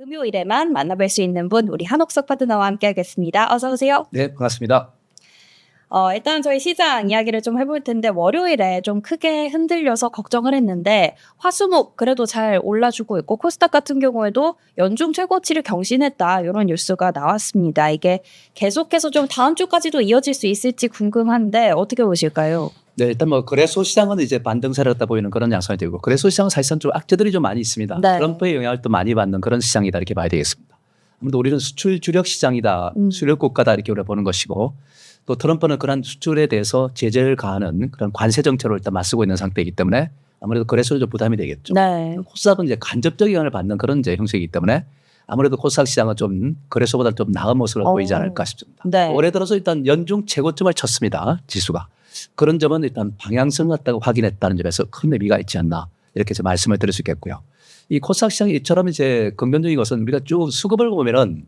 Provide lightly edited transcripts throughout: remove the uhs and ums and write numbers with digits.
금요일에만 만나뵐 수 있는 분, 우리 한옥석 파트너와 함께하겠습니다. 어서 오세요. 네, 반갑습니다. 일단 저희 시장 이야기를 좀 해볼 텐데 월요일에 좀 크게 흔들려서 걱정을 했는데 화수목 그래도 잘 올라주고 있고 코스닥 같은 경우에도 연중 최고치를 경신했다 이런 뉴스가 나왔습니다. 이게 계속해서 좀 다음 주까지도 이어질 수 있을지 궁금한데 어떻게 보실까요? 네, 일단 뭐 거래소 시장은 이제 반등세였다 보이는 그런 양상이 되고 거래소 시장은 사실상 좀 악재들이 좀 많이 있습니다. 네. 트럼프의 영향을 또 많이 받는 그런 시장이다 이렇게 봐야 되겠습니다. 아무래도 우리는 수출 주력 시장이다, 수력 국가다 이렇게 우리가 보는 것이고 또 트럼프는 그런 수출에 대해서 제재를 가하는 그런 관세 정책을 일단 맞서고 있는 상태이기 때문에 아무래도 거래소에 좀 부담이 되겠죠. 네. 코스닥은 이제 간접적 영향을 받는 그런 이제 형식이기 때문에 아무래도 코스닥 시장은 좀 거래소보다 좀 나은 모습을 보이지 않을까 싶습니다. 네. 올해 들어서 일단 연중 최고점을 쳤습니다. 지수가. 그런 점은 일단 방향성 같다고 확인했다는 점에서 큰 의미가 있지 않나 이렇게 좀 말씀을 드릴 수 있겠고요. 이 코스닥 시장이 이처럼 이제 긍정적인 것은 우리가 쭉 수급을 보면은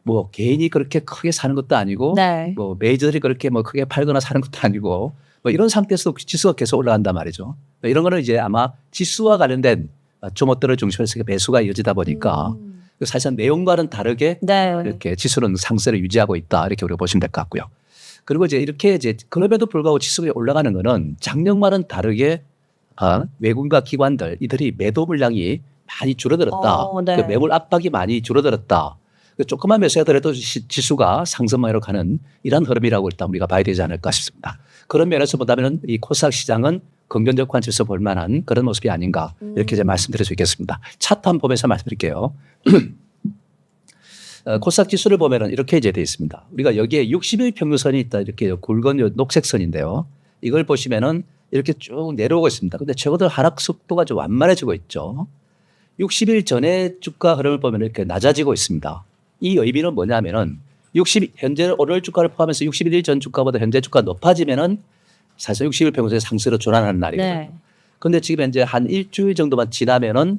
뭐 개인이 그렇게 크게 사는 것도 아니고 네. 뭐 메이저들이 그렇게 뭐 크게 팔거나 사는 것도 아니고 뭐 이런 상태에서 지수가 계속 올라간단 말이죠. 이런 거는 이제 아마 지수와 관련된 종목들을 중심으로 해서 매수가 이어지다 보니까 사실상 내용과는 다르게 네. 이렇게 지수는 상세를 유지하고 있다 이렇게 우리가 보시면 될 것 같고요. 그리고 이제 이렇게 이제 그럼에도 불구하고 지수가 올라가는 거는 작년과는 다르게 외국인과 기관들 이들이 매도 물량이 많이 줄어들었다. 네. 그 매물 압박이 많이 줄어들었다. 그 조금만 매수하더라도 지수가 상승만으로 가는 이런 흐름이라고 일단 우리가 봐야 되지 않을까 싶습니다. 그런 면에서 보다면 이 코스닥 시장은 긍정적 관점에서 볼 만한 그런 모습이 아닌가 이렇게 이제 말씀드릴 수 있겠습니다. 차트 한번 보면서 말씀드릴게요. 코스닥 지수를 보면은 이렇게 이제 되어 있습니다. 우리가 여기에 60일 평균선이 있다 이렇게 굵은 녹색 선인데요. 이걸 보시면은 이렇게 쭉 내려오고 있습니다. 근데 최고들 하락 속도가 좀 완만해지고 있죠. 60일 전에 주가 흐름을 보면 이렇게 낮아지고 있습니다. 이 의미는 뭐냐면은 현재 오늘 주가를 포함해서 61일 전 주가보다 현재 주가 높아지면은 사실 60일 평균선이 상승으로 전환하는 날이거든요. 네. 근데 지금 현재 한 일주일 정도만 지나면은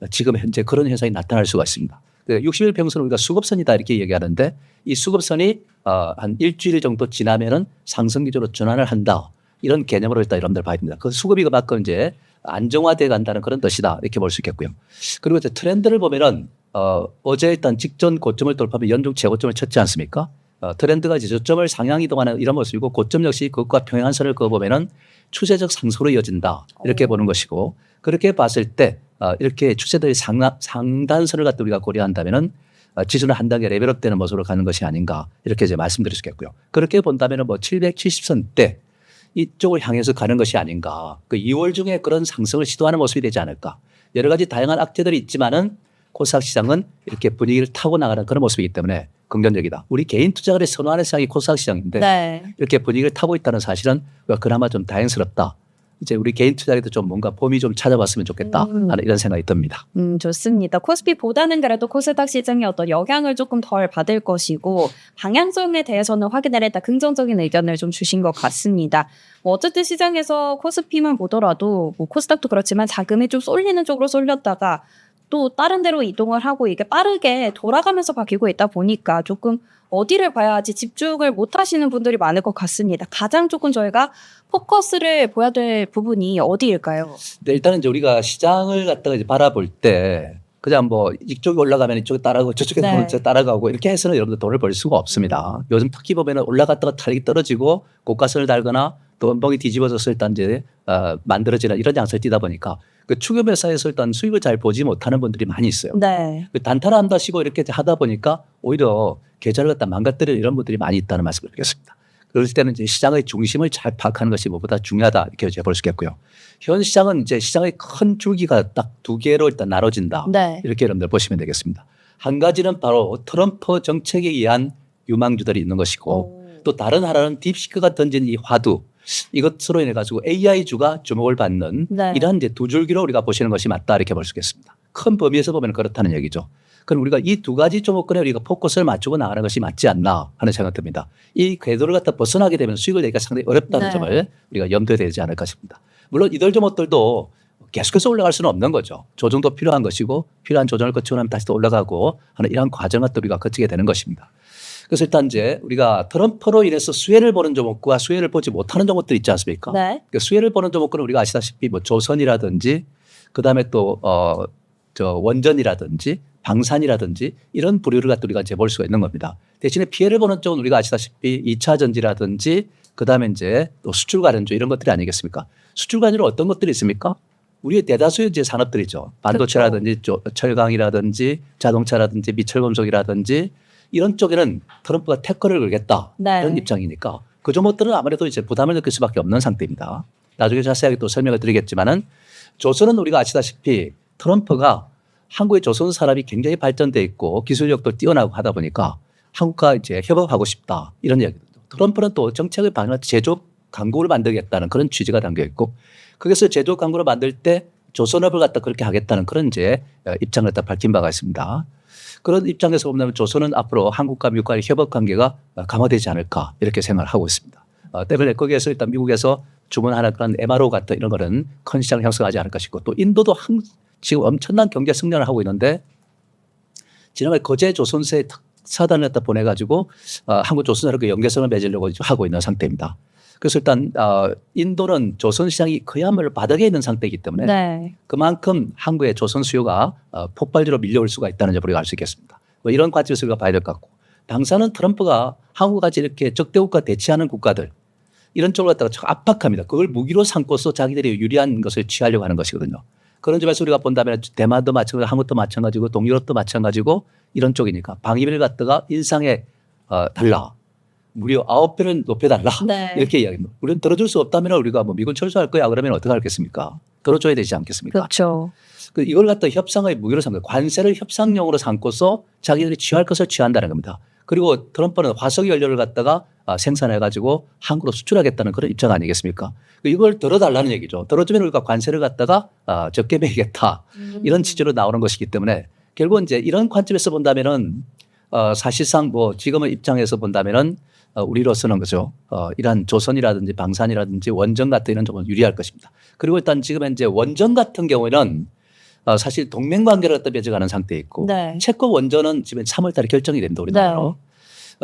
지금 현재 그런 현상이 나타날 수가 있습니다. 60일 평균선을 우리가 수급선이다 이렇게 얘기하는데 이 수급선이 한 일주일 정도 지나면은 상승 기조로 전환을 한다. 이런 개념으로 일단 여러분들 봐야 됩니다. 그 수급이 그만큼 이제 안정화돼 간다는 그런 뜻이다 이렇게 볼 수 있겠고요. 그리고 이제 트렌드를 보면은 어제 일단 직전 고점을 돌파하면 연중 최고점을 쳤지 않습니까? 트렌드가 이제 저점을 상향 이동하는 이런 모습이고 고점 역시 그것과 평행한선을 그어보면은 추세적 상승으로 이어진다 이렇게 보는 것이고 그렇게 봤을 때 이렇게 추세들이 상단선을 갖다 우리가 고려한다면은 지수는 한 단계 레벨업되는 모습으로 가는 것이 아닌가 이렇게 이제 말씀드릴 수 있겠고요. 그렇게 본다면은 뭐 770선대 이쪽을 향해서 가는 것이 아닌가. 그 2월 중에 그런 상승을 시도하는 모습이 되지 않을까. 여러 가지 다양한 악재들이 있지만은 코스닥 시장은 이렇게 분위기를 타고 나가는 그런 모습이기 때문에 긍정적이다. 우리 개인 투자자들이 선호하는 시장이 코스닥 시장인데 네. 이렇게 분위기를 타고 있다는 사실은 그나마 좀 다행스럽다. 이제 우리 개인 투자자들도 좀 뭔가 봄이 좀 찾아봤으면 좋겠다 하는 이런 생각이 듭니다. 좋습니다. 코스피보다는 그래도 코스닥 시장이 어떤 영향을 조금 덜 받을 것이고 방향성에 대해서는 확인을 했다. 긍정적인 의견을 좀 주신 것 같습니다. 뭐 어쨌든 시장에서 코스피만 보더라도 뭐 코스닥도 그렇지만 자금이 좀 쏠리는 쪽으로 쏠렸다가 또 다른 데로 이동을 하고 이게 빠르게 돌아가면서 바뀌고 있다 보니까 조금 어디를 봐야지 집중을 못 하시는 분들이 많을 것 같습니다. 가장 조금 저희가 포커스를 보여야 될 부분이 어디일까요? 네, 일단은 이제 우리가 시장을 갖다가 이제 바라볼 때 그냥 뭐 이쪽이 올라가면 이쪽에 따라가고 저쪽에 네. 오면 따라가고 이렇게 해서는 여러분들 돈을 벌 수가 없습니다. 요즘 특히 보면은 올라갔다가 탄력이 떨어지고 고가선을 달거나 또 원봉이 뒤집어져서 일단 이제 만들어지는 이런 양상을 띠다 보니까 그 추격 회사에서 일단 수익을 잘 보지 못하는 분들이 많이 있어요. 네. 그 단타한다시고 이렇게 하다 보니까 오히려 계좌를 갖다 망가뜨리는 이런 분들이 많이 있다는 말씀을 드리겠습니다. 그럴 때는 이제 시장의 중심을 잘 파악하는 것이 무엇보다 중요하다 이렇게 이제 볼 수 있겠고요. 현 시장은 이제 시장의 큰 줄기가 딱 두 개로 일단 나눠진다. 네. 이렇게 여러분들 보시면 되겠습니다. 한 가지는 바로 트럼프 정책에 의한 유망주들이 있는 것이고 또 다른 하나는 딥시크가 던진 이 화두 이것으로 인해 가지고 AI주가 주목을 받는 네. 이러한 이제 두 줄기로 우리가 보시는 것이 맞다 이렇게 볼 수 있겠습니다. 큰 범위에서 보면 그렇다는 얘기죠. 그럼 우리가 이 두 가지 종목군에 우리가 포커스를 맞추고 나가는 것이 맞지 않나 하는 생각이 듭니다. 이 궤도를 갖다 벗어나게 되면 수익을 내기가 상당히 어렵다는 네. 점을 우리가 염두에 되지 않을까 싶습니다. 물론 이들 종목들도 계속해서 올라갈 수는 없는 거죠. 조정도 필요한 것이고 필요한 조정을 거치고 나면 다시 또 올라가고 하는 이러한 과정을 또 우리가 거치게 되는 것입니다. 그래서 일단 이제 우리가 트럼프로 인해서 수혜를 보는 종목과 수혜를 보지 못하는 종목들 있지 않습니까? 네. 그 수혜를 보는 종목은 우리가 아시다시피 뭐 조선이라든지 그다음에 또 원전이라든지 방산이라든지 이런 부류를 갖다 우리가 이제 볼 수가 있는 겁니다. 대신에 피해를 보는 쪽은 우리가 아시다시피 2차 전지라든지 그다음에 이제 또 수출 관련주 이런 것들이 아니겠습니까? 수출 관련주 어떤 것들이 있습니까? 우리의 대다수의 이제 산업들이죠. 반도체라든지 철강이라든지 자동차라든지 미철금속이라든지 이런 쪽에는 트럼프가 태클을 걸겠다 네. 이런 입장이니까 그 종목들은 아무래도 이제 부담을 느낄 수밖에 없는 상태입니다. 나중에 자세하게 또 설명을 드리겠지만은 조선은 우리가 아시다시피 트럼프가 한국의 조선 산업이 굉장히 발전돼 있고 기술력도 뛰어나고 하다 보니까 한국과 이제 협업하고 싶다 이런 이야기입니다. 트럼프는 또 정책을 방향 제조업 강국을 만들겠다는 그런 취지가 담겨 있고 거기서 제조업 강국을 만들 때 조선업을 갖다 그렇게 하겠다는 그런 이제 입장을 갖다 밝힌 바가 있습니다. 그런 입장에서 보면 조선은 앞으로 한국과 미국과의 협업 관계가 강화되지 않을까 이렇게 생각을 하고 있습니다. 때문에 거기에서 일단 미국에서 주문하는 그런 MRO 같은 이런 거는 큰 시장을 형성하지 않을까 싶고 또 인도도 지금 엄청난 경제 성장을 하고 있는데 지난번에 거제 조선세 사단을 갖다 보내가지고 한국 조선사를 그 연계선을 맺으려고 하고 있는 상태입니다. 그래서 일단 인도는 조선 시장이 그야말로 바닥에 있는 상태이기 때문에 네. 그만큼 한국의 조선 수요가 폭발적으로 밀려올 수가 있다는 점을 우리가 알 수 있겠습니다. 뭐 이런 관점에서 우리가 봐야 될 것 같고 당사는 트럼프가 한국같이 이렇게 적대국가 대치하는 국가들 이런 쪽으로 갖다가 압박합니다. 그걸 무기로 삼고서 자기들이 유리한 것을 취하려고 하는 것이거든요. 그런 점에서 우리가 본다면 대만도 마찬가지고 한국도 마찬가지고 동유럽도 마찬가지고 이런 쪽이니까 방위비를 갖다가 인상에 달라. 무려 9배는 높여달라. 네. 이렇게 이야기합니다. 우리는 들어줄 수 없다면 우리가 뭐 미군 철수할 거야 그러면 어떻게 하겠습니까? 들어줘야 되지 않겠습니까? 그렇죠. 이걸 갖다 협상의 무기로 삼고 관세를 협상용으로 삼고서 자기들이 취할 것을 취한다는 겁니다. 그리고 트럼프는 화석 연료를 갖다가 생산해가지고 한국으로 수출하겠다는 그런 입장 아니겠습니까? 이걸 들어달라는 얘기죠. 들어주면 우리가 관세를 갖다가 적게 매기겠다. 이런 취지로 나오는 것이기 때문에 결국 이제 이런 관점에서 본다면은 사실상 뭐 지금의 입장에서 본다면은 우리로서는 그죠. 이러한 조선이라든지 방산이라든지 원전 같은 이런 쪽은 유리할 것입니다. 그리고 일단 지금 현재 원전 같은 경우에는 사실 동맹 관계를 갖다 맺어가는 상태에 있고 네. 채권 원전은 지금 3월 달에 결정이 됩니다. 우리나라로.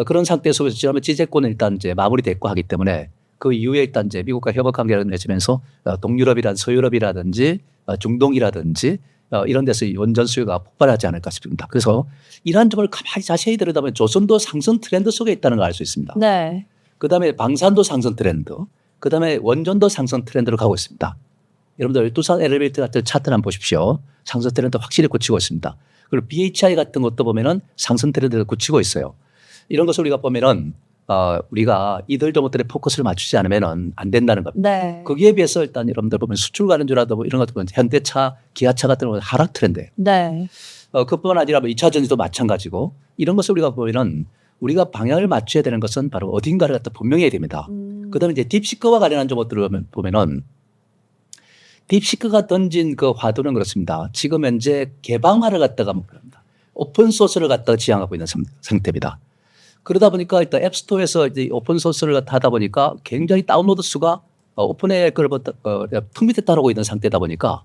그런 상태 속에서 지난번 지재권은 일단 이제 마무리됐고 하기 때문에 그 이후에 일단 이제 미국과 협업 관계를 맺으면서 동유럽이라든지 서유럽이라든지 중동이라든지 이런 데서 원전 수요가 폭발하지 않을까 싶습니다. 그래서 이러한 점을 가만히 자세히 들여다보면 조선도 상승 트렌드 속에 있다는 걸 알 수 있습니다. 네. 그다음에 방산도 상승 트렌드, 그다음에 원전도 상승 트렌드로 가고 있습니다. 여러분들 두산 엘리베이터 같은 차트를 한번 보십시오. 상승 트렌드 확실히 굳히고 있습니다. 그리고 BHI 같은 것도 보면은 상승 트렌드를 굳히고 있어요. 이런 것을 우리가 보면은 우리가 이들 종목들의 포커스를 맞추지 않으면은 안 된다는 겁니다. 네. 거기에 비해서 일단 여러분들 보면 수출 관련주라도 뭐 이런 것도 보면 현대차, 기아차 같은 경우는 하락 트렌드예요. 네. 그뿐만 아니라 뭐 2차 전지도 마찬가지고 이런 것을 우리가 보면은 우리가 방향을 맞춰야 되는 것은 바로 어딘가를 갖다 분명히 해야 됩니다. 그다음에 이제 딥시크와 관련한 종목들을 보면은 딥시크가 던진 그 화두는 그렇습니다. 지금 현재 개방화를 갖다가 목표합니다. 오픈 소스를 갖다가 지향하고 있는 상태입니다. 그러다 보니까 일단 앱스토어에서 이제 오픈 소스를 하다 보니까 굉장히 다운로드 수가 오픈 AI 걸 턱 밑에 따르고 있는 상태다 보니까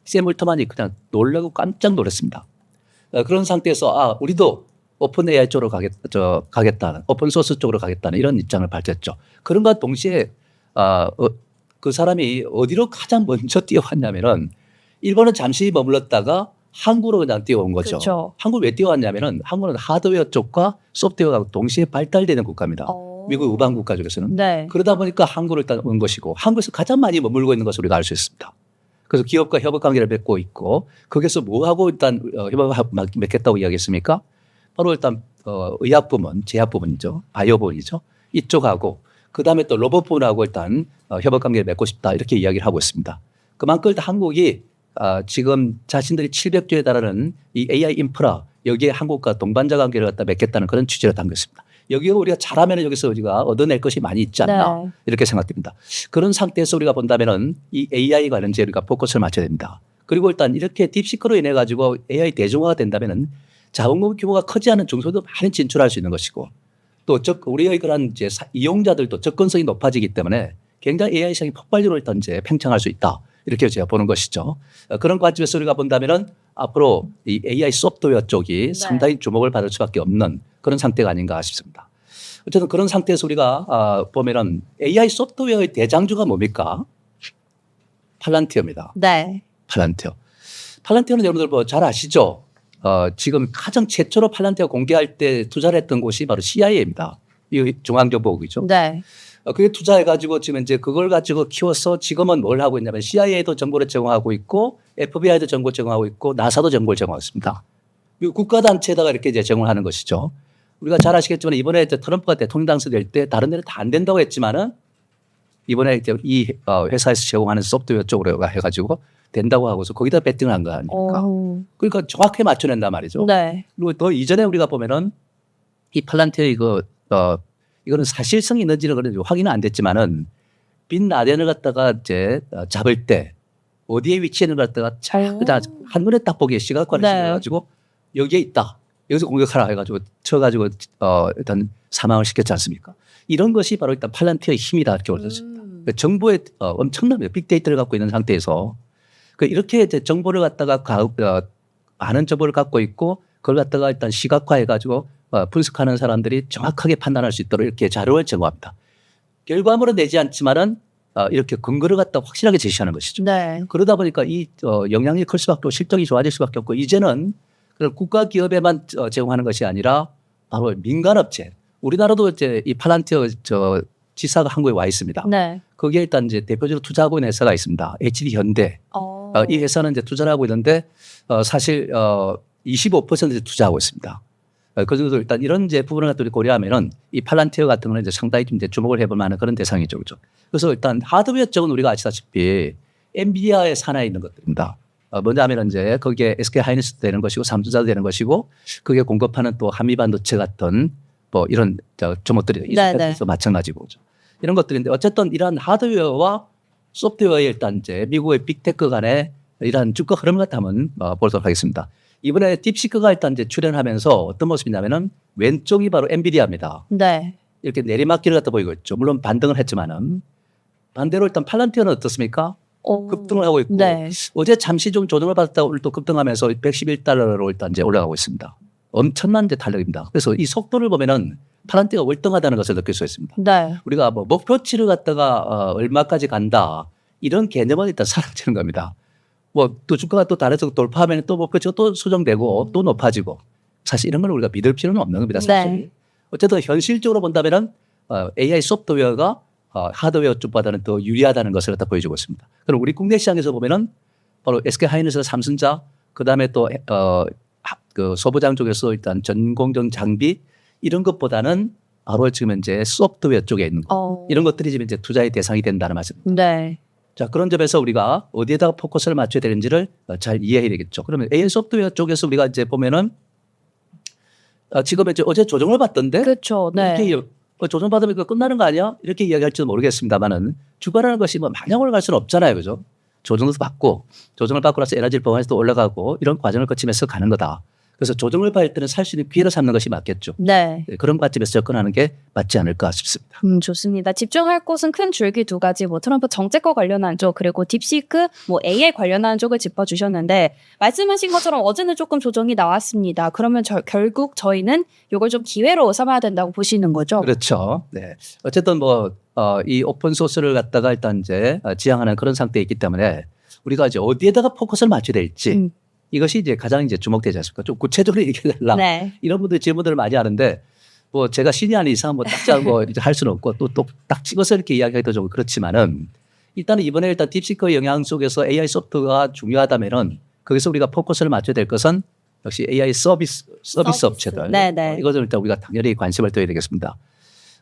샘 울트만이 그냥 놀라고 깜짝 놀랐습니다. 그런 상태에서 우리도 오픈 AI 쪽으로 가겠다는 오픈 소스 쪽으로 가겠다는 이런 입장을 밝혔죠. 그런가 동시에 그 사람이 어디로 가장 먼저 뛰어왔냐면은 일본은 잠시 머물렀다가 한국으로 그냥 뛰어온 거죠. 그렇죠. 한국 왜 뛰어왔냐면은 한국은 하드웨어 쪽과 소프트웨어가 동시에 발달되는 국가입니다. 미국 우방 국가 중에서는. 네. 그러다 보니까 한국으로 일단 온 것이고 한국에서 가장 많이 머물고 있는 것을 우리가 알 수 있습니다. 그래서 기업과 협업 관계를 맺고 있고 거기서 뭐하고 일단 협업을 맺겠다고 이야기했습니까? 바로 일단 의학 부문, 제약 부문이죠. 바이오 부문이죠. 이쪽하고 그다음에 또 로봇 부문하고 일단 협업 관계를 맺고 싶다 이렇게 이야기를 하고 있습니다. 그만큼 일단 한국이 지금 자신들이 700조에 달하는 이 AI 인프라 여기에 한국과 동반자 관계를 갖다 맺겠다는 그런 취지로 담겼습니다. 여기에 우리가 잘하면 여기서 우리가 얻어낼 것이 많이 있지 않나 네. 이렇게 생각됩니다. 그런 상태에서 우리가 본다면은 이 AI 관련주에 우리가 포커스를 맞춰야 됩니다. 그리고 일단 이렇게 딥시크로 인해 가지고 AI 대중화가 된다면은 자본금 규모가 크지 않은 중소도 많이 진출할 수 있는 것이고 또 우리의 그런 이제 이용자들도 접근성이 높아지기 때문에 굉장히 AI 시장이 폭발적으로 일단 이제 팽창할 수 있다. 이렇게 제가 보는 것이죠. 그런 관점에서 우리가 본다면은 앞으로 이 AI 소프트웨어 쪽이 상당히 주목을 받을 수밖에 없는 그런 상태가 아닌가 싶습니다. 어쨌든 그런 상태에서 우리가 보면은 AI 소프트웨어의 대장주가 뭡니까? 팔란티어입니다. 네. 팔란티어는 여러분들 뭐 잘 아시죠? 지금 가장 최초로 팔란티어 공개할 때 투자를 했던 곳이 바로 CIA입니다. 이 중앙정보국이죠. 네. 그게 투자해가지고 지금 이제 그걸 가지고 키워서 지금은 뭘 하고 있냐면 CIA도 정보를 제공하고 있고 FBI도 정보 제공하고 있고 나사도 정보를 제공하고 있습니다. 이 국가단체에다가 이렇게 이제 제공하는 것이죠. 우리가 잘 아시겠지만 이번에 이제 트럼프가 대통령 당선될 때 다른 데는 다 안 된다고 했지만은 이번에 이제 이 회사에서 제공하는 소프트웨어 쪽으로 해가지고 된다고 하고서 거기다 배팅을 한 거 아닙니까? 그러니까 정확하게 맞춰낸단 말이죠. 네. 그리고 더 이전에 우리가 보면은 이 팔란티어 이거는 사실성이 있는지는 그런 확인은 안 됐지만은 빈 라덴을 갖다가 이제 잡을 때 어디에 위치해 있는 걸 갖다가 그냥 한눈에 딱 보기에 시각화를 네. 시켜가지고 여기에 있다. 여기서 공격하라 해가지고 쳐가지고 일단 사망을 시켰지 않습니까? 이런 것이 바로 일단 팔란티어의 힘이다 이렇게 올렸습니다. 정보에 엄청납니다. 빅데이터를 갖고 있는 상태에서 이렇게 이제 정보를 갖다가 많은 정보를 갖고 있고 그걸 갖다가 일단 시각화해가지고 분석하는 사람들이 정확하게 판단할 수 있도록 이렇게 자료를 제공합니다. 결과물은 내지 않지만은 이렇게 근거를 갖다 확실하게 제시하는 것이죠. 네. 그러다 보니까 이 영향력이 클 수밖에 없고 실적이 좋아질 수밖에 없고 이제는 그런 국가 기업에만 제공하는 것이 아니라 바로 민간업체. 우리나라도 이제 이 팔란티어 지사가 한국에 와 있습니다. 네. 거기에 일단 이제 대표적으로 투자하고 있는 회사가 있습니다. HD 현대. 이 회사는 이제 투자를 하고 있는데 사실 25% 투자하고 있습니다. 그래서 일단 이런 이제 부분을 갖다 고려하면은 이 팔란티어 같은 거는 이제 상당히 좀 이제 주목을 해볼 만한 그런 대상이죠. 그렇죠? 그래서 일단 하드웨어 쪽은 우리가 아시다시피 엔비디아의 산하에 있는 것들입니다. 먼저 하면 이제 거기에 SK 하이닉스도 되는 것이고 삼성전자도 되는 것이고 그게 공급하는 또 한미반도체 같은 뭐 이런 종목들이 있어서 마찬가지고 그렇죠? 이런 것들인데 어쨌든 이러한 하드웨어와 소프트웨어의 일단 이제 미국의 빅테크 간의 이러한 주가 흐름 같다 한번 보도록 하겠습니다. 이번에 딥시크가 일단 이제 출연하면서 어떤 모습이냐면은 왼쪽이 바로 엔비디아입니다. 네. 이렇게 내리막길을 갖다 보이고 있죠. 물론 반등을 했지만은 반대로 일단 팔란티어는 어떻습니까? 급등을 하고 있고 네. 어제 잠시 좀 조정을 받았다가 오늘 또 급등하면서 111달러로 일단 이제 올라가고 있습니다. 엄청난 이제 탄력입니다. 그래서 이 속도를 보면은 팔란티어가 월등하다는 것을 느낄 수 있습니다. 네. 우리가 뭐 목표치를 갖다가 얼마까지 간다 이런 개념은 일단 사라지는 겁니다. 뭐 또 주가가 또 다른 쪽 돌파하면 또 목표치가 또 수정되고 또 높아지고 사실 이런 걸 우리가 믿을 필요는 없는 겁니다. 사실. 네. 어쨌든 현실적으로 본다면은 AI 소프트웨어가 하드웨어 쪽보다는 더 유리하다는 것을 갖다 보여주고 있습니다. 그럼 우리 국내 시장에서 보면은 바로 SK 하이닉스, 삼성전자, 그 다음에 또 그 소부장 쪽에서 일단 전공정 장비 이런 것보다는 바로 지금 현재 소프트웨어 쪽에 있는 거 이런 것들이 지금 이제 투자의 대상이 된다는 말씀입니다. 네. 자, 그런 점에서 우리가 어디에다가 포커스를 맞춰야 되는지를 잘 이해해야 되겠죠. 그러면 AI 소프트웨어 쪽에서 우리가 이제 보면은 지금 이제 어제 조정을 받던데 그렇죠. 네. 이렇게 조정 받으면 이거 끝나는 거 아니야? 이렇게 이야기할지도 모르겠습니다만은 주가라는 것이 뭐 마냥 올라갈 수는 없잖아요. 그죠? 조정도 받고 조정을 받고 나서 에너지 performance도 올라가고 이런 과정을 거치면서 가는 거다. 그래서 조정을 받을 때는 살 수 있는 기회를 삼는 것이 맞겠죠. 네. 그런 관점에서 접근하는 게 맞지 않을까 싶습니다. 좋습니다. 집중할 곳은 큰 줄기 두 가지, 뭐 트럼프 정책과 관련한 쪽, 그리고 딥시크, 뭐 AI 관련한 쪽을 짚어주셨는데 말씀하신 것처럼 어제는 조금 조정이 나왔습니다. 그러면 결국 저희는 이걸 좀 기회로 삼아야 된다고 보시는 거죠? 그렇죠. 네. 어쨌든 뭐 이 오픈 소스를 갖다가 일단 이제 지향하는 그런 상태에 있기 때문에 우리가 이제 어디에다가 포커스를 맞춰야 될지 이것이 이제 가장 이제 주목되지 않습니까? 좀 구체적으로 얘기해달라. 네. 이런 분들 질문들을 많이 하는데 뭐 제가 신이 아닌 이상 뭐 딱딱 뭐 이제 할 수는 없고 또 딱 찍어서 이렇게 이야기하기도 좀 그렇지만은 일단은 이번에 일단 딥시크 영향 속에서 AI 소프트가 중요하다면은 거기서 우리가 포커스를 맞춰야 될 것은 역시 AI 서비스 업체들. 네네. 이것을 일단 우리가 당연히 관심을 둬야 되겠습니다.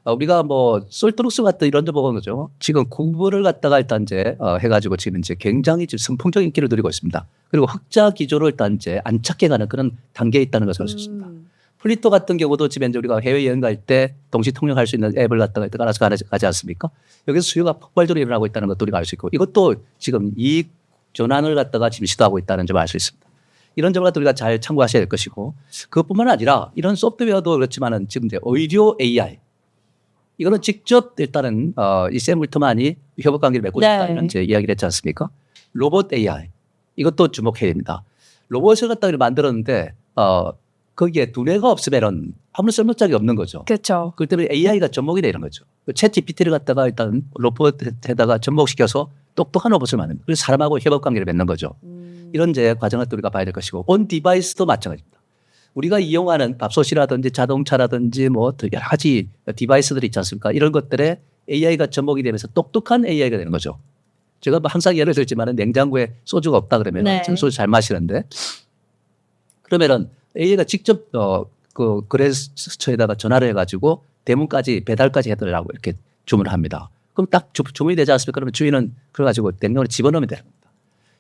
우리가 뭐 솔트룩스 같은 이런 데 보는 거죠. 지금 구글을 갖다가 일단 이제 해가지고 지금 이제 굉장히 지금 선풍적인 인기를 누리고 있습니다. 그리고 흑자 기조를 일단 이제 안착해 가는 그런 단계에 있다는 것을 알 수 있습니다. 플리토 같은 경우도 지금 이제 우리가 해외 여행 갈 때 동시 통역할 수 있는 앱을 갖다가 깔아서 가지 않습니까? 여기서 수요가 폭발적으로 일어나고 있다는 것도 우리가 알 수 있고 이것도 지금 이익 전환을 갖다가 지금 시도하고 있다는 점을 알 수 있습니다. 이런 점을 갖다 우리가 잘 참고하셔야 될 것이고 그것뿐만 아니라 이런 소프트웨어도 그렇지만은 지금 이제 의료 AI 이거는 직접 일단은 이 샘 울트만이 협업 관계를 맺고 있다는 이제 이야기를 했지 않습니까? 로봇 AI 이것도 주목해야 됩니다. 로봇을 갖다가 만들었는데 거기에 두뇌가 없으면은 아무런 쓸모짝이 없는 거죠. 그렇죠. 그렇기 때문에 AI가 접목이 되는 거죠. 챗 GPT를 갖다가 일단 로봇에다가 접목시켜서 똑똑한 로봇을 만듭니다. 그래서 사람하고 협업 관계를 맺는 거죠. 이런 이제 과정을 또 우리가 봐야 될 것이고 온 디바이스도 마찬가지입니다. 우리가 이용하는 밥솥이라든지 자동차라든지 뭐 여러 가지 디바이스들이 있지 않습니까? 이런 것들에 AI가 접목이 되면서 똑똑한 AI가 되는 거죠. 제가 뭐 항상 예를 들지만 냉장고에 소주가 없다 그러면 네. 저는 소주 잘 마시는데 그러면은 AI가 직접 그 거래처에다가 전화를 해가지고 대문까지 배달까지 해달라고 이렇게 주문을 합니다. 그럼 딱 주문이 되지 않습니까? 그러면 주인은 그래가지고 냉장고에 집어넣으면 되는 겁니다.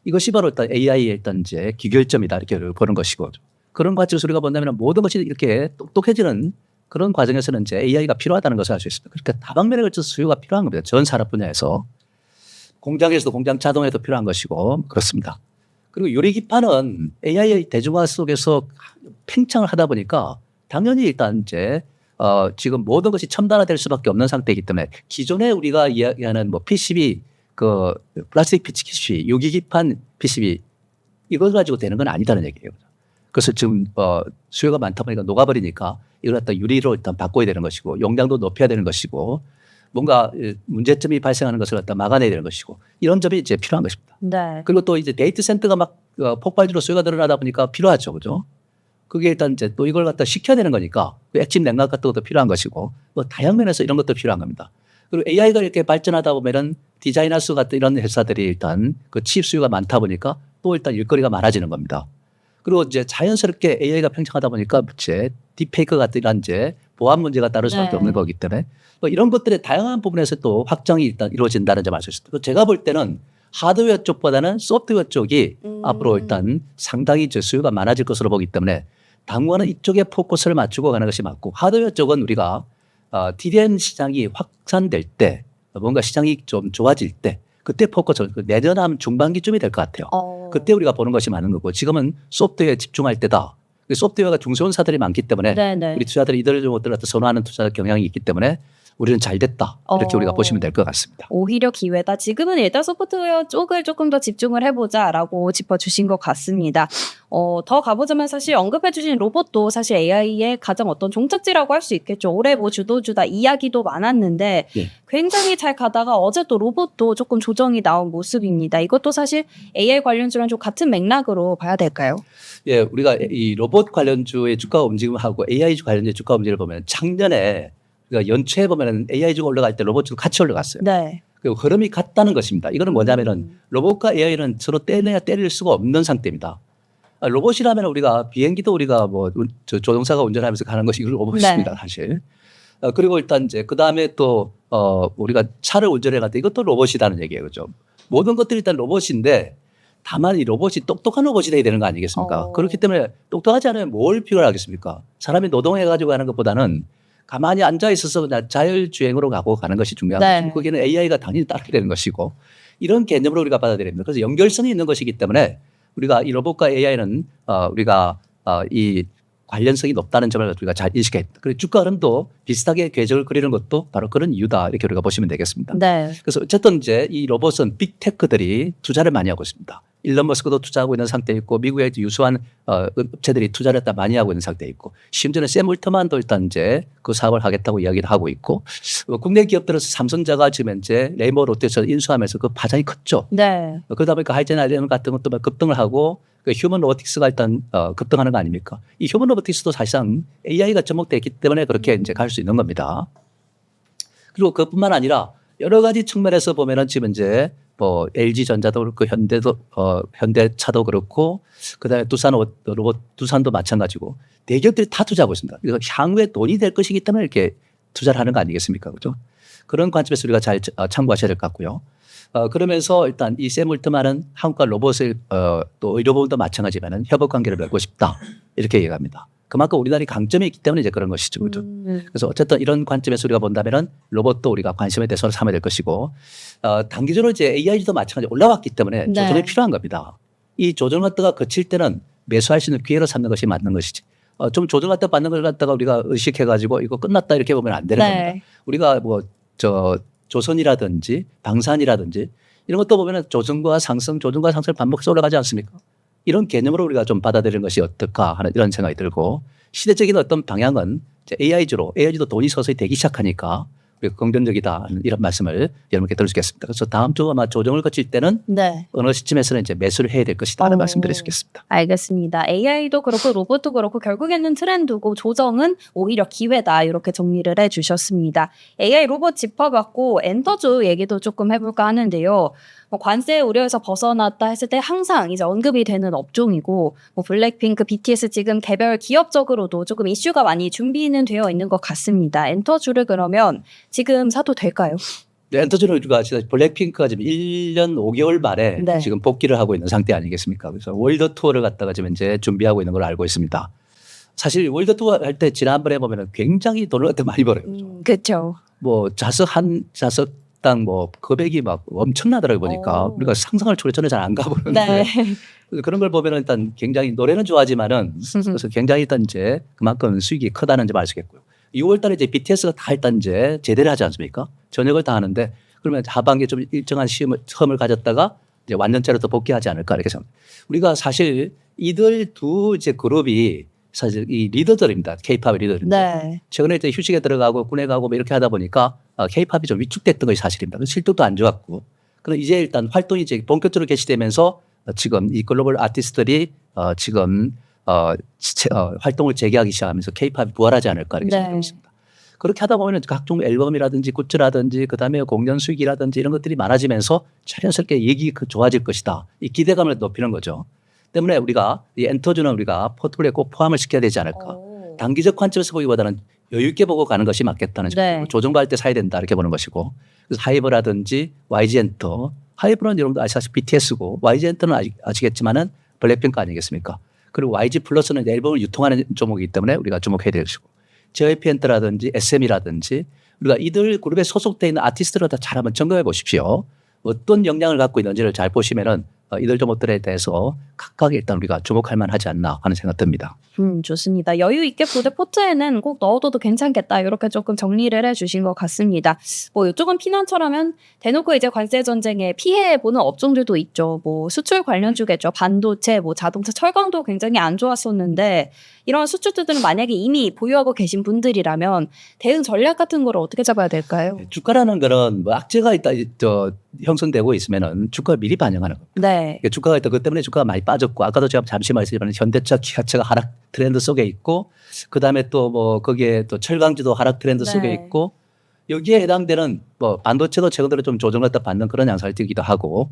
이것이 바로 일단 AI의 일단 이제 기결점이다 이렇게 보는 것이고 그런 과정에서 우리가 본다면 모든 것이 이렇게 똑똑해지는 그런 과정에서는 이제 AI가 필요하다는 것을 알 수 있습니다. 그러니까 다방면에 걸쳐서 수요가 필요한 겁니다. 전 산업 분야에서 공장에서도 공장 자동화에도 필요한 것이고 그렇습니다. 그리고 요리기판은 AI 대중화 속에서 팽창을 하다 보니까 당연히 일단 이제 지금 모든 것이 첨단화될 수밖에 없는 상태이기 때문에 기존에 우리가 이야기하는 뭐 PCB 그 플라스틱 PCB, 유기기판 PCB 이걸 가지고 되는 건 아니다는 얘기예요. 그래서 지금 수요가 많다 보니까 녹아버리니까 이걸 갖다 유리로 일단 바꿔야 되는 것이고 용량도 높여야 되는 것이고 뭔가 문제점이 발생하는 것을 갖다 막아내야 되는 것이고 이런 점이 이제 필요한 것입니다. 네. 그리고 또 이제 데이터 센터가 막 폭발적으로 수요가 늘어나다 보니까 필요하죠. 그죠? 그게 일단 이제 또 이걸 갖다 시켜야 되는 거니까 그 액침 냉각 같은 것도 필요한 것이고 뭐 다양한 면에서 이런 것도 필요한 겁니다. 그리고 AI가 이렇게 발전하다 보면은 디자이너스 같은 이런 회사들이 일단 그 칩 수요가 많다 보니까 또 일단 일거리가 많아지는 겁니다. 그리고 이제 자연스럽게 AI가 팽창하다 보니까 이제 딥페이크 같은 이런 이제 보안 문제가 따를 수밖에 네. 없는 거기 때문에 뭐 이런 것들의 다양한 부분에서 또 확장이 일단 이루어진다는 점을 알 수 있습니다. 제가 볼 때는 하드웨어 쪽보다는 소프트웨어 쪽이 앞으로 일단 상당히 이제 수요가 많아질 것으로 보기 때문에 당분간은 이쪽에 포커스를 맞추고 가는 것이 맞고 하드웨어 쪽은 우리가 DRAM 시장이 확산될 때 뭔가 시장이 좀 좋아질 때 그때 포커스 내년 한 중반기쯤이 될 것 같아요. 그때 우리가 보는 것이 많은 거고 지금은 소프트웨어에 집중할 때다. 소프트웨어가 중소형사들이 많기 때문에 네네. 우리 투자들이 이들 것들을 갖다 선호하는 투자 경향이 있기 때문에 우리는 잘 됐다. 이렇게 우리가 보시면 될 것 같습니다. 오히려 기회다. 지금은 일단 소프트웨어 쪽을 조금 더 집중을 해보자라고 짚어주신 것 같습니다. 더 가보자면 사실 언급해주신 로봇도 사실 AI의 가장 어떤 종착지라고 할 수 있겠죠. 올해 뭐 주도주다 이야기도 많았는데 예. 굉장히 잘 가다가 어제 또 로봇도 조금 조정이 나온 모습입니다. 이것도 사실 AI 관련주랑 좀 같은 맥락으로 봐야 될까요? 예, 우리가 이 로봇 관련주의 주가 움직임하고 AI 관련주의 주가 움직임을 보면 작년에 우리가 연초에 보면 AI주가 올라갈 때 로봇주도 같이 올라갔어요. 네. 그리고 흐름이 같다는 것입니다. 이거는 뭐냐면은 로봇과 AI는 서로 떼내야 때릴 수가 없는 상태입니다. 로봇이라면 우리가 비행기도 우리가 뭐 조종사가 운전하면서 가는 것이 로봇입니다, 네. 사실. 그리고 일단 이제 그 다음에 또 우리가 차를 운전해 갈 때 이것도 로봇이라는 얘기예요, 그죠? 모든 것들이 일단 로봇인데 다만 이 로봇이 똑똑한 로봇이 돼야 되는 거 아니겠습니까? 그렇기 때문에 똑똑하지 않으면 뭘 필요로 하겠습니까? 사람이 노동해 가지고 가는 것보다는 가만히 앉아 있어서 그냥 자율주행으로 가는 것이 중요한 네. 것이고 거기는 AI가 당연히 따르게 되는 것이고 이런 개념으로 우리가 받아들여야 됩니다. 그래서 연결성이 있는 것이기 때문에 우리가 이 로봇과 AI는 우리가 이 관련성이 높다는 점을 우리가 잘 인식해야 됩니다. 그리고 주가 흐름도 비슷하게 궤적을 그리는 것도 바로 그런 이유다 이렇게 우리가 보시면 되겠습니다. 네. 그래서 어쨌든 이제 이 로봇은 빅테크들이 투자를 많이 하고 있습니다. 일론 머스크도 투자하고 있는 상태에 있고 미국의 유수한 업체들이 투자를 했다 많이 하고 있는 상태에 있고 심지어는 샘 울트만도 일단 이제 그 사업을 하겠다고 이야기를 하고 있고 국내 기업들은 삼성자가 지금 현재 레이머 롯데에서 인수하면서 그 파장이 컸죠. 네. 그러다 보니까 하이젠 알리언 같은 것도 막 급등을 하고 그 휴먼 로보틱스가 일단 급등하는 거 아닙니까? 이 휴먼 로보틱스도 사실상 AI가 접목되어 있기 때문에 그렇게 이제 갈 수 있는 겁니다. 그리고 그뿐만 아니라 여러 가지 측면에서 보면은 지금 이제 뭐 LG전자도 그렇고 현대차도 그렇고 그다음에 두산도 마찬가지고 대기업들이 다 투자하고 있습니다. 그래서 향후에 돈이 될 것이기 때문에 이렇게 투자를 하는 거 아니겠습니까? 그렇죠? 그런 관점에서 우리가 잘 참고하셔야 될 것 같고요. 그러면서 일단 이 샘 울트만은 한국과 로봇을 또 의료보험도 마찬가지지만은 협업 관계를 맺고 싶다 이렇게 얘기합니다. 그만큼 우리나라의 강점이 있기 때문에 이제 그런 것이죠. 그렇죠? 그래서 어쨌든 이런 관점에서 우리가 본다면은 로봇도 우리가 관심의 대상으로 삼아야 될 것이고 단기적으로 이제 AI도 마찬가지로 올라왔기 때문에 네. 조정이 필요한 겁니다. 이 조정 갖다가 거칠 때는 매수할 수 있는 기회로 삼는 것이 맞는 것이지. 좀 조정 갖다 받는 걸 갖다가 우리가 의식해가지고 이거 끝났다 이렇게 보면 안 되는 네. 겁니다. 우리가 뭐 조선이라든지 방산이라든지 이런 것도 보면은 조정과 상승 반복해서 올라가지 않습니까? 이런 개념으로 우리가 좀 받아들이는 것이 어떨까 하는 이런 생각이 들고 시대적인 어떤 방향은 AI주도 돈이 서서히 되기 시작하니까 긍정적이다 이런 말씀을 여러분께 드릴 수 있겠습니다. 그래서 다음 주 아마 조정을 거칠 때는 네. 어느 시점에서는 이제 매수를 해야 될 것이다라는 말씀드릴 수 있겠습니다. 알겠습니다. AI도 그렇고 로봇도 그렇고 결국에는 트렌드고 조정은 오히려 기회다 이렇게 정리를 해주셨습니다. AI 로봇 짚어봤고 엔터주 얘기도 조금 해볼까 하는데요. 관세 우려에서 벗어났다 했을 때 항상 이제 언급이 되는 업종이고 블랙핑크, BTS 지금 개별 기업적으로도 조금 이슈가 많이 준비는 되어 있는 것 같습니다. 엔터주를 그러면 지금 사도 될까요? 네, 엔터주는 우리가 블랙핑크가 지금 1년 5개월 만에 네. 지금 복귀를 하고 있는 상태 아니겠습니까? 그래서 월드 투어를 갖다가 지금 이제 준비하고 있는 걸로 알고 있습니다. 사실 월드 투어 할 때 지난번에 보면은 굉장히 돈을 그때 많이 벌어요. 그렇죠. 뭐 자석당 뭐 금액이 막 엄청나더라고요 보니까. 우리가 상상을 전에 잘 안 가보는데 네. 그런 걸 보면은 일단 굉장히 노래는 좋아하지만은 그래서 굉장히 일단 이제 그만큼 수익이 크다는 점 알 수 있겠고요. 6월 달에 이제 BTS가 다 일단 이제 제대를 하지 않습니까? 전역을 다 하는데 그러면 하반기에 좀 일정한 시험을 가졌다가 이제 완전체로 또 복귀하지 않을까 이렇게 생각합니다. 우리가 사실 이들 두 이제 그룹이 사실 이 리더들입니다. K-팝의 리더입니다. 네. 최근에 이제 휴식에 들어가고 군에 가고 뭐 이렇게 하다 보니까 K-팝이 좀 위축됐던 것이 사실입니다. 그래서 실적도 안 좋았고. 그럼 이제 일단 활동이 이제 본격적으로 개시되면서 지금 이 글로벌 아티스트들이 지금 활동을 재개하기 시작하면서 K-팝이 부활하지 않을까 이렇게 네. 생각하고 있습니다. 그렇게 하다 보면 각종 앨범이라든지 굿즈라든지 그다음에 공연 수익이라든지 이런 것들이 많아지면서 자연스럽게 얘기가 좋아질 것이다. 이 기대감을 높이는 거죠. 때문에 우리가 이 엔터주는 우리가 포트폴리오에 꼭 포함을 시켜야 되지 않을까. 단기적 관점에서 보기보다는 여유 있게 보고 가는 것이 맞겠다는 네. 점. 조정받을 때 사야 된다 이렇게 보는 것이고. 그래서 하이브라든지 YG엔터. 하이브는 여러분도 아시다시피 BTS고 YG엔터는 아시겠지만은 블랙핑크 아니겠습니까? 그리고 YG 플러스는 앨범을 유통하는 종목이기 때문에 우리가 주목해야 될 것이고. JYP엔터라든지 SM이라든지 우리가 이들 그룹에 소속되어 있는 아티스트를 다 잘 한번 점검해 보십시오. 어떤 역량을 갖고 있는지를 잘 보시면은 이들 종목들에 대해서 각각 일단 우리가 주목할 만하지 않나 하는 생각 듭니다. 좋습니다. 여유 있게 부대 포트에는 꼭 넣어둬도 괜찮겠다. 이렇게 조금 정리를 해주신 것 같습니다. 뭐 이쪽은 피난처라면 대놓고 이제 관세 전쟁에 피해 보는 업종들도 있죠. 뭐 수출 관련주겠죠. 반도체, 뭐 자동차, 철강도 굉장히 안 좋았었는데 이런 수출주들은 만약에 이미 보유하고 계신 분들이라면 대응 전략 같은 걸 어떻게 잡아야 될까요? 주가라는 거는 뭐 악재가 있다 형성되고 있으면은 주가를 미리 반영하는 겁니다. 네. 주가가 있다. 그 때문에 주가가 많이 빠졌고 아까도 제가 잠시 말씀드렸지만 현대차, 기아차가 하락 트렌드 속에 있고 그다음에 또 뭐 거기에 또 철강주도 하락 트렌드 네. 속에 있고 여기에 해당되는 뭐 반도체도 최근 들어 좀 조정을 갖다 받는 그런 양상을 띠기도 하고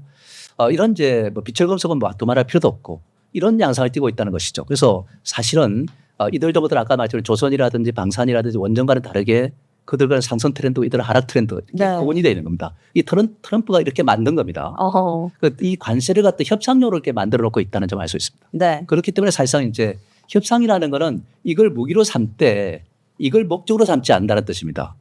이런 이제 뭐 비철금속은 뭐 두말할 필요도 없고 이런 양상을 띠고 있다는 것이죠. 그래서 사실은 이들 저들 아까 말씀드린 조선이라든지 방산이라든지 원전과는 다르게 그들과는 상승 트렌드, 이들은 하락 트렌드 네. 복원이 되어 있는 겁니다. 이 트럼프가 이렇게 만든 겁니다. 어허. 이 관세를 갖다 협상용으로 이렇게 만들어 놓고 있다는 점 알 수 있습니다. 네. 그렇기 때문에 사실상 이제 협상이라는 거는 이걸 무기로 삼되 이걸 목적으로 삼지 않는다는 뜻입니다.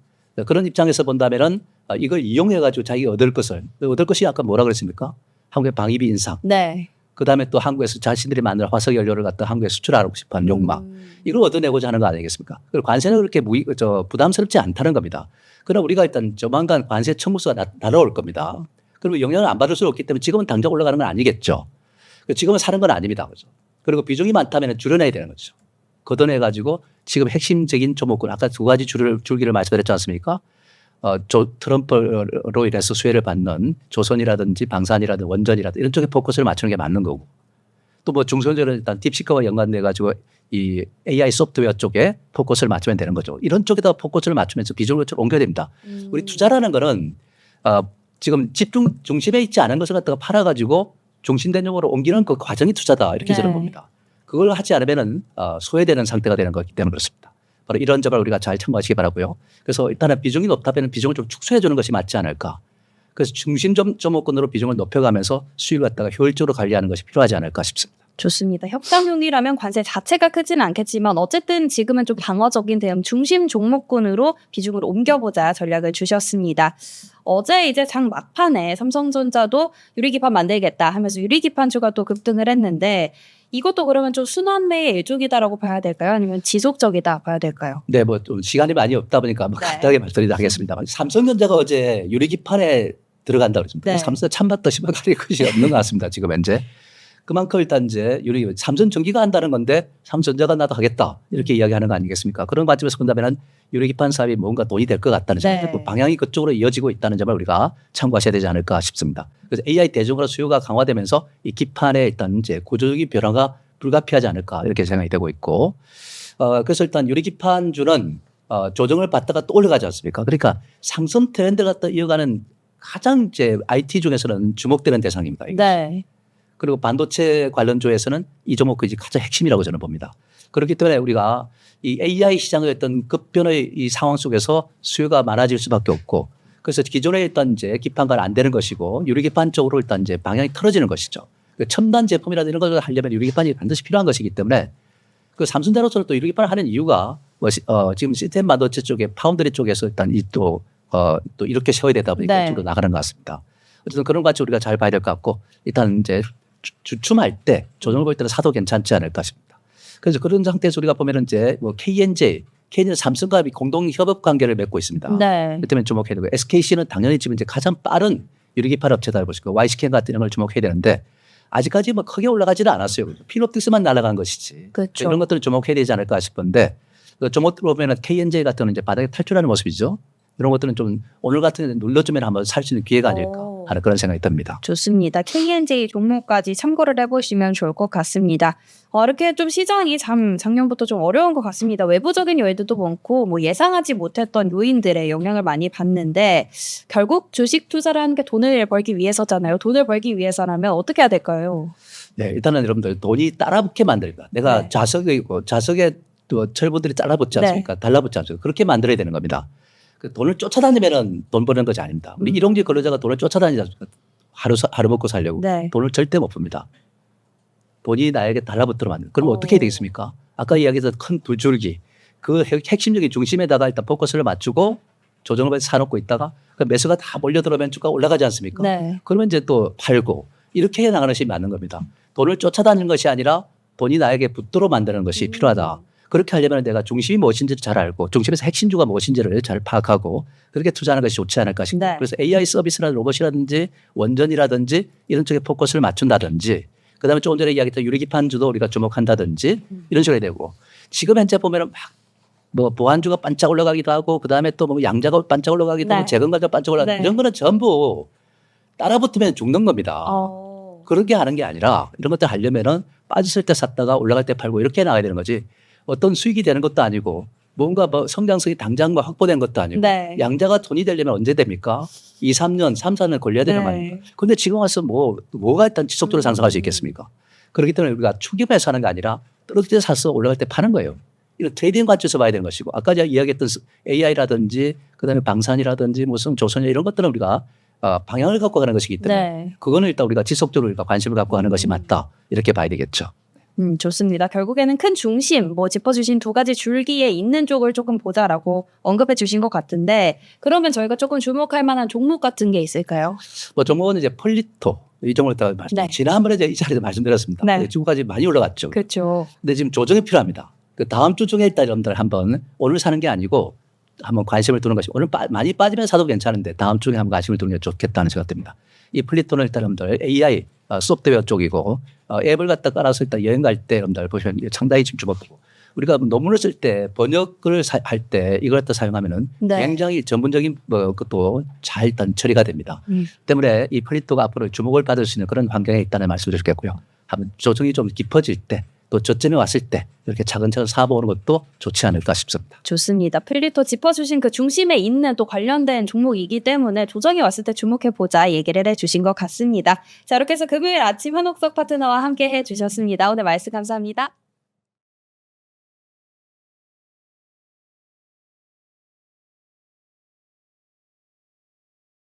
그런 입장에서 본다면은 이걸 이용해 가지고 자기가 얻을 것이 아까 뭐라 그랬습니까? 한국의 방위비 인상. 네. 그다음에 또 한국에서 자신들이 만든 화석 연료를 갖다 한국에 수출하고 싶어하는 욕망. 이걸 얻어내고자 하는 거 아니겠습니까? 그리고 관세는 그렇게 부담스럽지 않다는 겁니다. 그러나 우리가 일단 조만간 관세 청구서가 날아올 겁니다. 그리고 영향을 안 받을 수 없기 때문에 지금은 당장 올라가는 건 아니겠죠. 지금은 사는 건 아닙니다. 그죠? 그리고 비중이 많다면 줄여내야 되는 거죠. 걷어내가지고 지금 핵심적인 종목군 아까 두 가지 줄기를 말씀드렸지 않습니까? 트럼프로 인해서 수혜를 받는 조선이라든지 방산이라든지 원전이라든지 이런 쪽에 포커스를 맞추는 게 맞는 거고 또 뭐 중소형제는 일단 딥시크와 연관돼 가지고 이 AI 소프트웨어 쪽에 포커스를 맞추면 되는 거죠. 이런 쪽에다 포커스를 맞추면서 비중을 좀 옮겨야 됩니다. 우리 투자라는 거는 지금 집중 중심에 있지 않은 것을 갖다가 팔아가지고 중심대용으로 옮기는 그 과정이 투자다 이렇게 저는 봅니다. 그걸 하지 않으면은 소외되는 상태가 되는 거기 때문에 그렇습니다. 바로 이런 점을 우리가 잘 참고하시기 바라고요. 그래서 일단은 비중이 높다면 비중을 좀 축소해 주는 것이 맞지 않을까. 그래서 중심 점목군으로 비중을 높여가면서 수익을 갖다가 효율적으로 관리하는 것이 필요하지 않을까 싶습니다. 좋습니다. 협상용이라면 관세 자체가 크지는 않겠지만 어쨌든 지금은 좀 방어적인 대응 중심 종목군으로 비중을 옮겨보자 전략을 주셨습니다. 어제 이제 장 막판에 삼성전자도 유리기판 만들겠다 하면서 유리기판주가 또 급등을 했는데 이것도 그러면 좀 순환매의 일종이다라고 봐야 될까요? 아니면 지속적이다 봐야 될까요? 네, 뭐 좀 시간이 많이 없다 보니까 뭐 간단하게 말씀드리도록 하겠습니다만 삼성전자가 어제 유리기판에 들어간다고 그랬습니다. 네. 삼성 찬밥 드시면 가릴 것이 없는 것 같습니다. 지금 현재. 그만큼 일단 이제 삼성 전기가 한다는 건데 삼성전자가 나도 하겠다 이렇게 이야기하는 거 아니겠습니까? 그런 관점에서 본다면은 유리기판 사업이 뭔가 돈이 될 것 같다는 네. 점, 방향이 그쪽으로 이어지고 있다는 점을 우리가 참고하셔야 되지 않을까 싶습니다. 그래서 AI 대중화로 수요가 강화되면서 이 기판의 일단 이제 구조적인 변화가 불가피하지 않을까 이렇게 생각이 되고 있고, 그래서 일단 유리기판주는 조정을 받다가 또 올라가지 않습니까? 그러니까 상승 트렌드가 또 이어가는 가장 이제 IT 중에서는 주목되는 대상입니다. 이게. 네. 그리고 반도체 관련주에서는 이 종목이 가장 핵심이라고 저는 봅니다. 그렇기 때문에 우리가 이 AI 시장의 어떤 급변의 이 상황 속에서 수요가 많아질 수밖에 없고, 그래서 기존에 일단 이제 기판과 안 되는 것이고 유리기판 쪽으로 일단 이제 방향이 틀어지는 것이죠. 첨단 제품이라든지 이런 것을 하려면 유리기판이 반드시 필요한 것이기 때문에 그 삼성전자로서는 또 유리기판을 하는 이유가 지금 시스템 반도체 쪽에 파운드리 쪽에서 일단 또 이렇게 세워야 되다 보니까 네. 이쪽으로 나가는 것 같습니다. 어쨌든 그런 것 같이 우리가 잘 봐야 될 것 같고, 일단 이제 주춤할 때 조정을 볼 때는 사도 괜찮지 않을까 싶습니다. 그래서 그런 상태에서 우리가 보면은 이제 뭐 KNJ, KNJ는 삼성과 공동 협업 관계를 맺고 있습니다. 네. 그 때문에 주목해야 되고, SKC는 당연히 지금 이제 가장 빠른 유리기판 업체다 보시고 YSK 같은 걸 주목해야 되는데 아직까지 뭐 크게 올라가지는 않았어요. 필옵틱스만 날아간 것이지. 그렇죠. 이런 것들을 주목해야 되지 않을까 싶은데, 주목으로 보면 KNJ 같은 건 이제 바닥에 탈출하는 모습이죠. 이런 것들은 좀 오늘 같은 데 눌러주면 한번 살 수 있는 기회가 아닐까 하는 그런 생각이 듭니다. 좋습니다. KNJ 종목까지 참고를 해보시면 좋을 것 같습니다. 이렇게 좀 시장이 작년부터 좀 어려운 것 같습니다. 외부적인 요인도 많고 뭐 예상하지 못했던 요인들의 영향을 많이 받는데 결국 주식 투자를 하는 게 돈을 벌기 위해서잖아요. 돈을 벌기 위해서라면 어떻게 해야 될까요? 네, 일단은 여러분들 돈이 따라붙게 만들다. 내가 네. 좌석에 또 철부들이 따라붙지 않습니까? 달라붙지 않습니까? 그렇게 만들어야 되는 겁니다. 그 돈을 쫓아다니면은 돈 버는 것이 아닙니다. 우리 일용직 근로자가 돈을 쫓아다니지 않습니까? 하루 먹고 살려고. 네. 돈을 절대 못 봅니다. 돈이 나에게 달라붙도록 만든. 그러면 어떻게 해야 되겠습니까? 아까 이야기했던 큰 두 줄기. 그 핵심적인 중심에다가 일단 포커스를 맞추고 조정을 사놓고 있다가 그 매수가 다 몰려들어오면 주가 올라가지 않습니까? 네. 그러면 이제 또 팔고 이렇게 해 나가는 것이 맞는 겁니다. 돈을 쫓아다니는 것이 아니라 돈이 나에게 붙도록 만드는 것이 필요하다. 그렇게 하려면 내가 중심이 무엇인지를 잘 알고 중심에서 핵심주가 무엇인지를 잘 파악하고 그렇게 투자하는 것이 좋지 않을까 싶습니다. 네. 그래서 AI 서비스나 로봇이라든지 원전이라든지 이런 쪽에 포커스를 맞춘다든지, 그다음에 조금 전에 이야기했던 유리기판주도 우리가 주목한다든지 이런 식으로 해야 되고, 지금 현재 보면은 막 뭐 보안주가 반짝 올라가기도 하고 그다음에 또 뭐 양자가 반짝 올라가기도 네. 하고 재건가가 반짝 올라가기도 하고 네. 이런 거는 전부 따라붙으면 죽는 겁니다. 어. 그렇게 하는 게 아니라 이런 것들 하려면은 빠졌을 때 샀다가 올라갈 때 팔고 이렇게 나가야 되는 거지, 어떤 수익이 되는 것도 아니고 뭔가 뭐 성장성이 당장 뭐 확보된 것도 아니고 네. 양자가 돈이 되려면 언제 됩니까? 2, 3년, 3, 4년 걸려야 되는 네. 말입니다. 그런데 지금 와서 뭐가 일단 지속적으로 상승할 수 있겠습니까? 그렇기 때문에 우리가 추기해서 하는 게 아니라 떨어질 때 사서 올라갈 때 파는 거예요. 이런 트레이딩 관점에서 봐야 되는 것이고, 아까 제가 이야기했던 AI라든지 그다음에 방산이라든지 무슨 조선이나 이런 것들은 우리가 방향을 갖고 가는 것이기 때문에 네. 그거는 일단 우리가 지속적으로 우리가 관심을 갖고 하는 것이 맞다 이렇게 봐야 되겠죠. 좋습니다. 결국에는 큰 중심, 짚어주신 두 가지 줄기에 있는 쪽을 조금 보자라고 언급해 주신 것 같은데, 그러면 저희가 조금 주목할 만한 종목 같은 게 있을까요? 뭐 종목은 이제 폴리토 이 종목을 다 네. 지난번에 제가 이 자리에서 말씀드렸습니다. 네. 지금까지 많이 올라갔죠. 그렇죠. 근데 지금 조정이 필요합니다. 그 다음 주 중에 일단 여러분들 한번 오늘 사는 게 아니고 한번 관심을 두는 것이, 오늘 많이 빠지면 사도 괜찮은데 다음 주에 한번 관심을 두는 게 좋겠다는 생각 듭니다. 이 플리토는 일단 여러분들 AI 소프트웨어 쪽이고 앱을 갖다 깔아서 일단 여행 갈 때 여러분들 보시면 상당히 지금 주목되고, 우리가 논문을 쓸 때 번역을 할 때 이걸 갖다 사용하면은 네. 굉장히 전문적인 것도 잘 일단 처리가 됩니다. 때문에 이 플리토가 앞으로 주목을 받을 수 있는 그런 환경에 있다는 말씀을 드리겠고요. 한번 조정이 좀 깊어질 때 또 저점에 왔을 때 이렇게 차근차근 사보는 것도 좋지 않을까 싶습니다. 좋습니다. 플리토 짚어주신 그 중심에 있는 또 관련된 종목이기 때문에 조정이 왔을 때 주목해보자 얘기를 해주신 것 같습니다. 자, 이렇게 해서 금요일 아침 한옥석 파트너와 함께 해주셨습니다. 오늘 말씀 감사합니다.